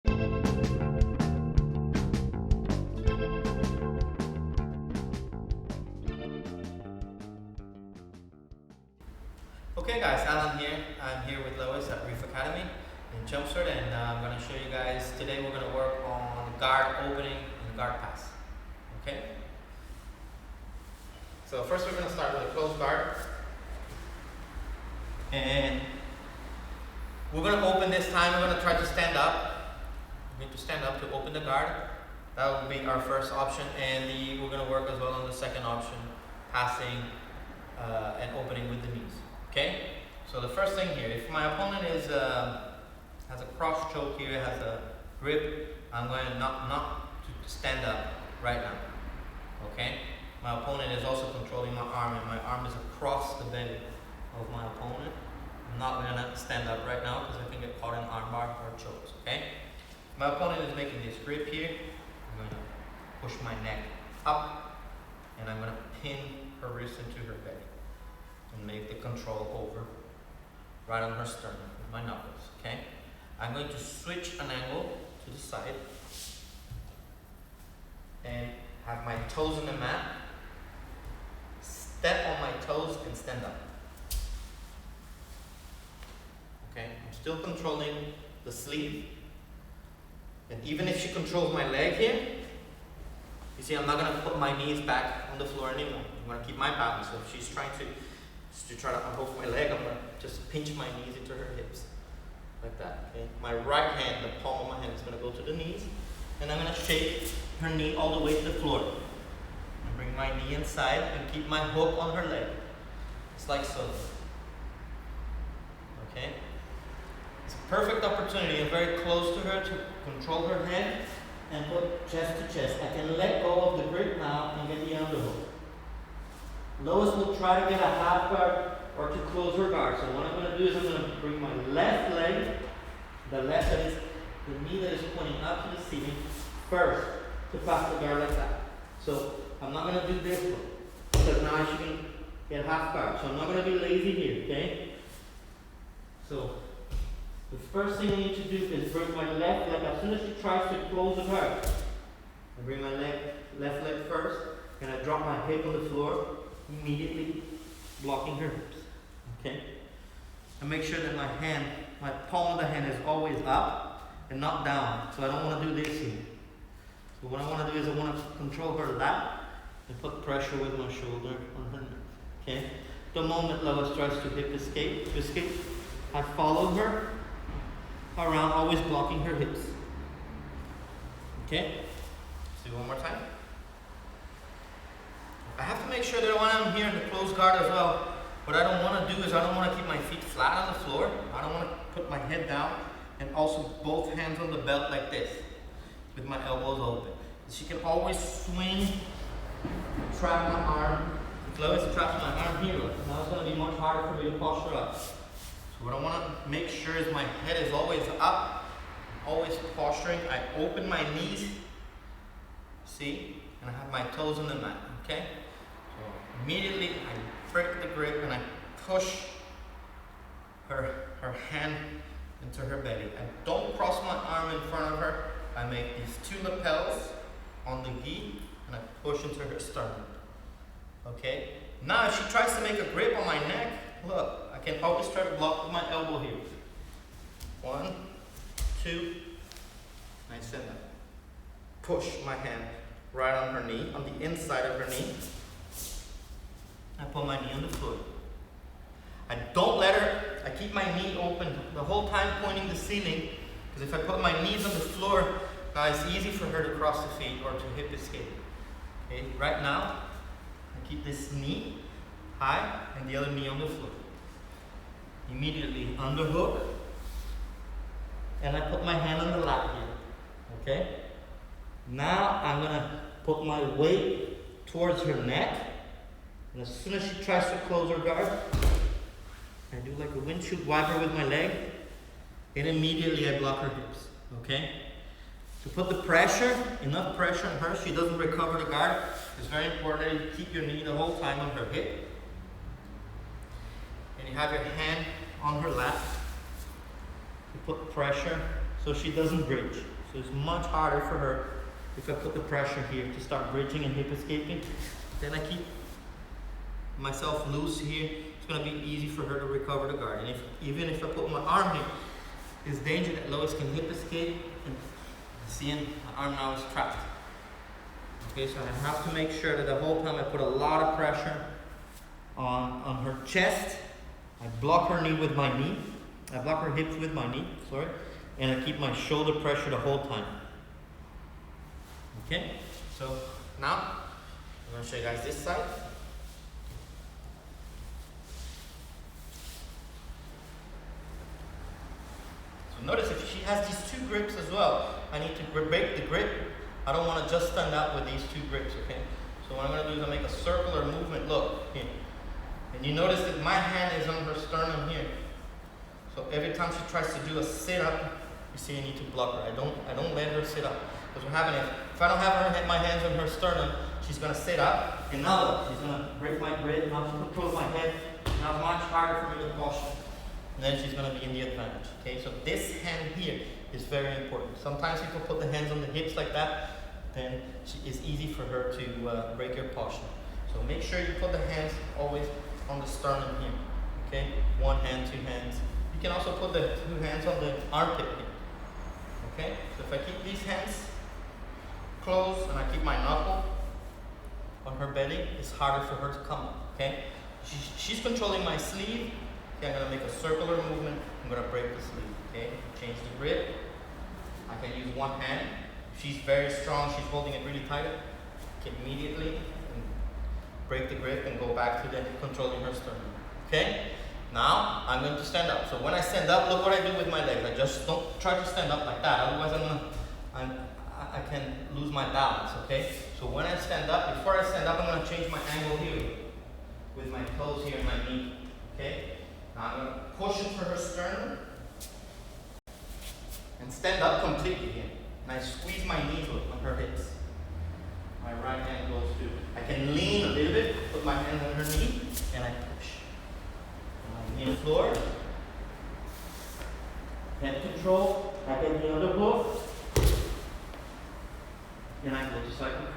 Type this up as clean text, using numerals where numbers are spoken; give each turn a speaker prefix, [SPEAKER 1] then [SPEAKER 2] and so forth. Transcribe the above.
[SPEAKER 1] Okay guys, Alan here. I'm here with Lois at Reef Academy in Chelmsford, and I'm going to show you guys, today we're going to work on guard opening and guard pass. Okay? So first we're going to start with a closed guard. And we're going to open this time, we're going to try to stand up. We need to stand up to open the guard. That will be our first option, and we're going to work as well on the second option, passing and opening with the knees. Okay, so the first thing here, if my opponent has a cross choke here, has a grip, I'm going to not to stand up right now. Okay, my opponent is also controlling my arm, and my arm is across the belly of my opponent. I'm not going to stand up right now because I can get caught in armbar or chokes. Okay, my opponent is making this grip here. I'm going to push my neck up, and I'm going to pin her wrist into her belly and make the control over right on her sternum with my knuckles. Okay, I'm going to switch an angle to the side and have my toes in the mat, step on my toes and stand up. Okay, I'm still controlling the sleeve, and even if she controls my leg here, you see I'm not going to put my knees back on the floor anymore. I'm going to keep my balance. So if she's trying to try to unhook my leg, I'm going to just pinch my knees into her hips, like that. Okay? My right hand, the palm of my hand is going to go to the knees, and I'm going to shake her knee all the way to the floor. And bring my knee inside and keep my hook on her leg. It's like so. Okay? It's a perfect opportunity. I'm very close to her to control her head and put chest to chest. I can let go of the grip now and get the underhook. Lois will try to get a half guard or to close her guard. So what I'm going to do is I'm going to bring my left leg, the left that is the knee that is pointing up to the ceiling, first to pass the guard like that. So I'm not going to do this one because now she can get half guard. So I'm not going to be lazy here, okay? So the first thing I need to do is bring my left leg. As soon as she tries to close the guard, I bring my left leg first, and I drop my hip on the floor, immediately blocking her hips. Okay? And make sure that my palm of the hand is always up and not down. So I don't want to do this here. So what I want to do is I want to control her lap and put pressure with my shoulder on her neck. Okay? The moment Lois tries to hip escape, I follow her around, always blocking her hips. Okay? Let's do one more time. I have to make sure that when I'm here in the closed guard as well, what I don't want to do is I don't want to keep my feet flat on the floor. I don't want to put my head down, and also both hands on the belt like this with my elbows open. She can always swing, trap my arm. If Lois traps my arm here, now it's going to be much harder for me to posture up. So what I want to make sure is my head is always up, always posturing. I open my knees, see, and I have my toes on the mat. Okay? So immediately I break the grip and I push her hand into her belly. I don't cross my arm in front of her. I make these two lapels on the gi and I push into her sternum. Okay? Now if she tries to make a grip on my neck, look, I can always try to block with my elbow here. 1, 2, I send that. Push my hand right on her knee, on the inside of her knee. I put my knee on the floor. I don't let her, I keep my knee open the whole time pointing the ceiling, because if I put my knees on the floor, now it's easy for her to cross the feet or to hip escape. Okay, right now, I keep this knee high and the other knee on the floor. Immediately underhook, and I put my hand on the lap here. Okay? Now I'm gonna put my weight towards her neck, and as soon as she tries to close her guard, I do like a windshield wiper with my leg, and immediately I block her hips. Okay? To put the pressure, enough pressure on her, she doesn't recover the guard. It's very important that you keep your knee the whole time on her hip, and you have your hand on her lap. You put pressure so she doesn't bridge. So it's much harder for her if I put the pressure here to start bridging and hip escaping. Then I keep myself loose here. It's gonna be easy for her to recover the guard. And even if I put my arm here, there's danger that Lois can hip escape, and seeing my arm now is trapped. Okay, so I have to make sure that the whole time I put a lot of pressure on her chest. I block her knee with my knee. I block her hips with my knee, sorry. And I keep my shoulder pressure the whole time. Okay, so now I'm going to show you guys this side. So notice if she has these two grips as well, I need to break the grip. I don't want to just stand up with these two grips, okay? So what I'm going to do is I'll make a circular movement, look, here. And you notice that my hand is on her sternum here. So every time she tries to do a sit-up, you see I need to block her. I don't let her sit up. Because what happens if I don't have my hands on her sternum, she's going to sit up, and now look, she's going to break my grip, now she controls my head. Now it's much harder for me to push. And then she's going to be in the advantage. Okay, so this hand here is very important. Sometimes people put the hands on the hips like that, then it's easy for her to break your posture. So make sure you put the hands always on the sternum here. Okay, one hand, two hands. You can also put the two hands on the armpit here. Okay, so if I keep these hands closed and I keep my knuckle on her belly, it's harder for her to come up. Okay, she's controlling my sleeve. Okay, I'm gonna make a circular movement. I'm gonna break the sleeve. Okay, change the grip. I can use one hand. If she's very strong, she's holding it really tight. Immediately break the grip and go back to the controlling her sternum. Okay? Now I'm going to stand up. So when I stand up, look what I do with my legs. I just don't try to stand up like that. Otherwise I can lose my balance. Okay? So when I stand up, before I stand up, I'm going to change my angle here with my toes here and my knee. Okay? Now I'm going to push into her sternum and stand up completely here. And I squeeze my knees on her hips. My right hand goes too. I can lean a little bit, put my hand on her knee, and I push. My knee on the floor. Head control. I get the other blow. And I go to cycle.